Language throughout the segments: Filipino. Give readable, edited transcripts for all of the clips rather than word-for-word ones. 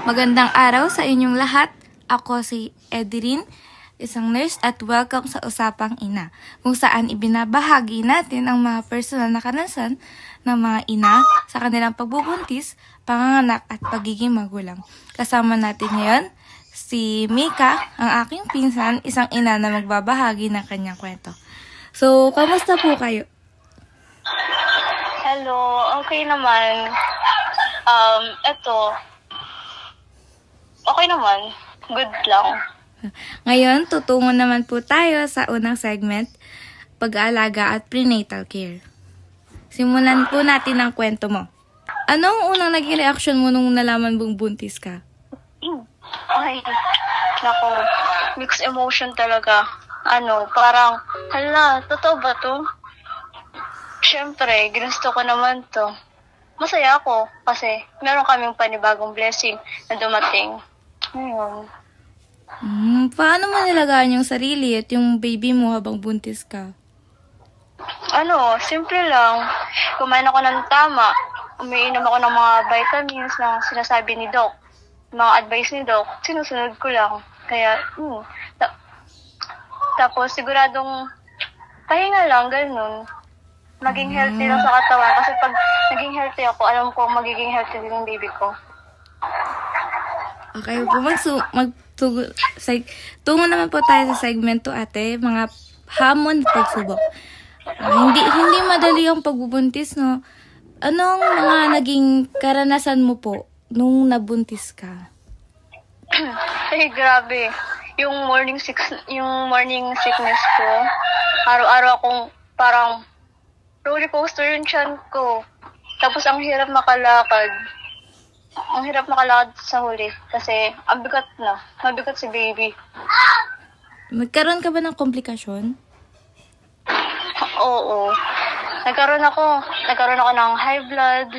Magandang araw sa inyong lahat. Ako si Edirin, isang nurse at welcome sa Usapang Ina, kung saan ibinabahagi natin ang mga personal na karanasan ng mga ina sa kanilang pagbubuntis, panganganak at pagiging magulang. Kasama natin ngayon si Mika, ang aking pinsan, isang ina na magbabahagi ng kanyang kwento. So, kamusta po kayo? Hello, okay naman. Okay naman. Good lang. Ngayon, tutungo naman po tayo sa unang segment, pag-aalaga at prenatal care. Simulan po natin ang kwento mo. Anong unang naging reaction mo nung nalaman mong buntis ka? Ay, nako. Mixed emotion talaga. Parang, hala, totoo ba to? Siyempre, ginusto ko naman to. Masaya ako kasi meron kaming panibagong blessing na dumating. Ngayon. Paano mo nilagaan yung sarili at yung baby mo habang buntis ka? Simple lang. Kumain ako ng tama. Umiinom ako ng mga vitamins na sinasabi ni Doc. Mga advice ni Doc, sinusunod ko lang. Kaya, tapos siguradong pahinga lang, ganun. Maging healthy lang sa katawan. Kasi pag naging healthy ako, alam ko magiging healthy din yung baby ko. Okay po, tungo naman po tayo sa segment 2, ate, mga hamon at pagsubok. Hindi madali ang pagbubuntis, no? Anong mga naging karanasan mo po nung nabuntis ka? Ay, grabe. Yung morning sickness ko, araw-araw akong parang roller coaster yung tiyan ko. Tapos ang hirap makalakad. Ang hirap makalakad sa huli kasi ang bigat na. Mabigat si baby. Nagkaroon ka ba ng komplikasyon? Oo. Nagkaroon ako ng high blood.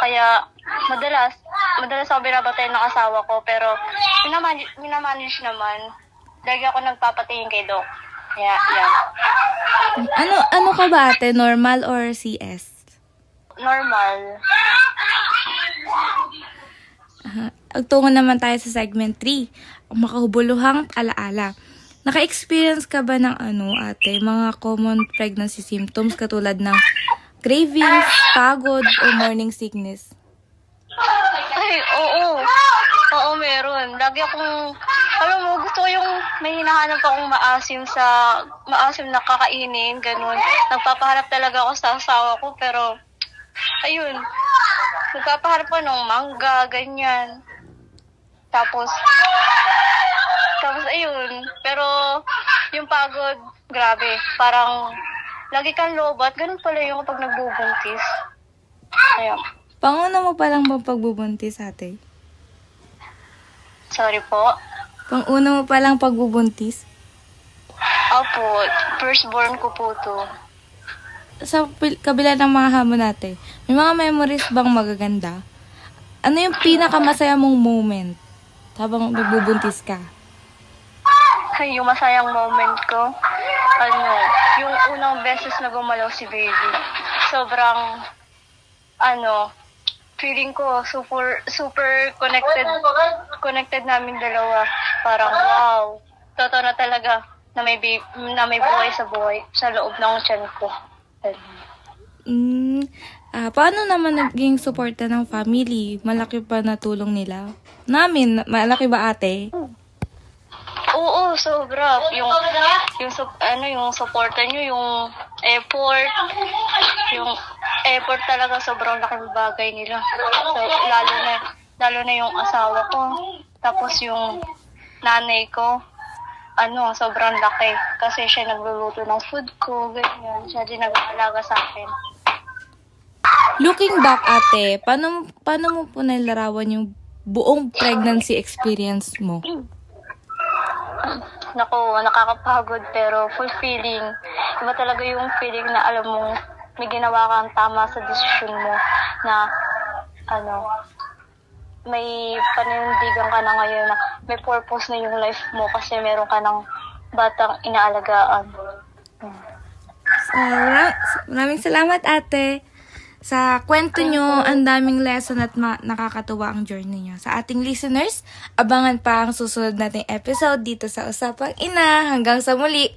Kaya madalas ako binabatay ng asawa ko pero minamanage naman. Lagi ako nagpapatingin kay Doc. Kaya, yan. Ano ka ba, ate? Normal or CS? Normal. Tungo naman tayo sa segment 3, ang makahubuluhang alaala. Naka-experience ka ba ng ate, mga common pregnancy symptoms katulad ng cravings, pagod, o morning sickness? Ay, oo. Oo, meron. Lagi akong, gusto ko yung may hinahanap akong maasim na kakainin, ganun. Nagpapaharap talaga ako sa asawa ko, pero, ayun, nagpapaharap ko ng mangga, ganyan. Tapos, ayun, pero, yung pagod, grabe, parang, lagi kang lobat, ganun pala yung pag nagbubuntis. Ayun. Panguna mo palang bang pagbubuntis, ate? Sorry po. Panguna mo palang pagbubuntis? Opo, firstborn ko po to. Sa kabila ng mga hamon natin, may mga memories bang magaganda? Ano yung pinakamasaya mong moment habang nagbubuntis ka? Ay, yung masayang moment ko, yung unang beses na gumalaw si baby. Sobrang, feeling ko super connected namin dalawa. Parang wow, totoo na talaga na may buhay sa loob ng tiyan ko. Paano naman naging suporta ng family? Malaki pa na tulong nila? Malaki ba, ate? Oo, sobra. Yung suporta nyo, yung effort talaga, sobrang laking bagay nila. So, lalo na yung asawa ko. Tapos yung nanay ko, sobrang laki. Kasi siya nagluluto ng food ko, ganyan. Siya din nag-aalaga sa akin. Looking back, ate, paano mo po nilarawan yung buong pregnancy experience mo? Naku, nakakapagod pero fulfilling. Iba talaga yung feeling na alam mong may ginawa kang tama sa desisyon mo na may panindigan ka na ngayon na may purpose na yung life mo kasi meron ka ng batang inaalagaan. Maraming salamat, ate. Sa kwento nyo, ang daming lesson at nakakatuwa ang journey nyo. Sa ating listeners, abangan pa ang susunod nating episode dito sa Usapang Ina. Hanggang sa muli!